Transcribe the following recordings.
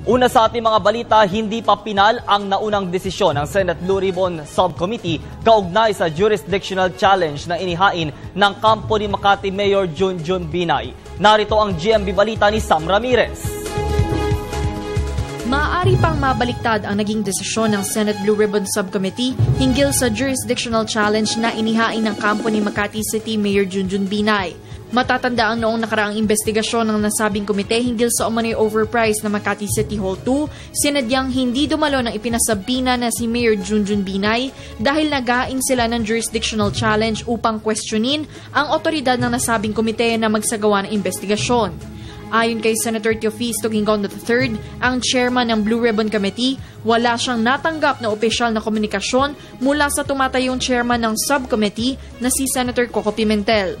Una sa ating mga balita, hindi pa pinal ang naunang desisyon ng Senate Blue Ribbon Subcommittee kaugnay sa jurisdictional challenge na inihain ng kampo ni Makati Mayor Junjun Binay. Narito ang GMB Balita ni Sam Ramirez. Maaari pang mabaliktad ang naging desisyon ng Senate Blue Ribbon Subcommittee hinggil sa jurisdictional challenge na inihain ng kampo ni Makati City Mayor Junjun Binay. Matatanda ang noong nakaraang investigasyon ng nasabing komite hinggil sa umano'y overpriced na Makati City Hall 2, sinadyang hindi dumalo ng ipinasabina na si Mayor Junjun Binay dahil nagain sila ng jurisdictional challenge upang questionin ang otoridad ng nasabing komite na magsagawa ng investigasyon. Ayon kay Senator Teofisto Gingon III, ang chairman ng Blue Ribbon Committee, wala siyang natanggap na opisyal na komunikasyon mula sa tumatayong chairman ng subcommittee na si Senator Coco Pimentel.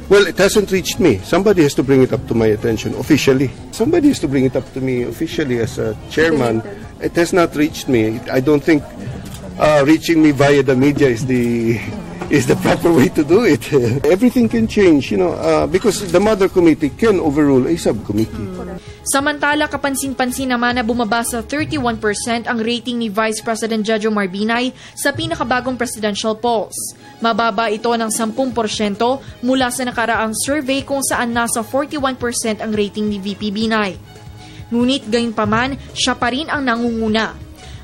Well, it hasn't reached me. Somebody has to bring it up to my attention officially. Somebody has to bring it up to me officially as a chairman. It has not reached me. I don't think reaching me via the media is the proper way to do it. Everything can change, because the mother committee can overrule a subcommittee. Samantala, kapansin-pansin naman na bumaba sa 31% ang rating ni Vice President Jojo Marbinay sa pinakabagong presidential polls. Mababa ito ng 10% mula sa nakaraang survey kung saan nasa 41% ang rating ni VP Binay. Ngunit gayunpaman, siya pa rin ang nangunguna.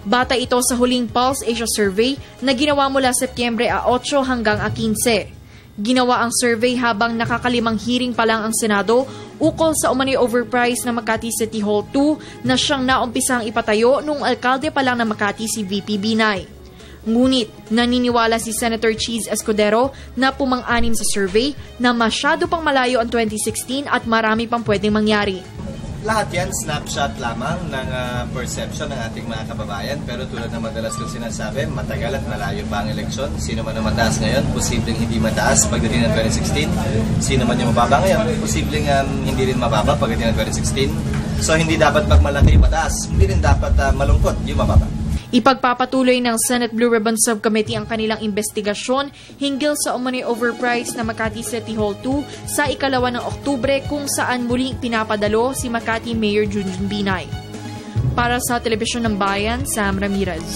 Bata ito sa huling Pulse Asia survey na ginawa mula Setyembre 8 hanggang 15. Ginawa ang survey habang nakakalimang hearing pa lang ang Senado ukol sa umano'y overpriced na Makati City Hall 2 na siyang naumpisang ipatayo nung alkalde pa lang ng Makati si VP Binay. Ngunit naniniwala si Senator Cheese Escudero na pumang-anim sa survey na masyado pang malayo ang 2016 at marami pang pwedeng mangyari. Lahat yan, snapshot lamang ng perception ng ating mga kababayan. Pero tulad ng madalas kong sinasabi, matagal at malayo pa ang eleksyon. Sino man ang mataas ngayon, posibleng hindi mataas pagdating ng 2016. Sino man yung mababa ngayon, posibleng hindi rin mababa pagdating ng 2016. So hindi dapat pag malaki yung mataas, hindi rin dapat malungkot yung mababa. Ipagpapatuloy ng Senate Blue Ribbon Subcommittee ang kanilang investigasyon hinggil sa umano'y overpriced na Makati City Hall 2 sa ika-2 ng Oktubre kung saan muling pinapadalo si Makati Mayor Junjun Binay. Para sa Telebisyon ng Bayan, Sam Ramirez.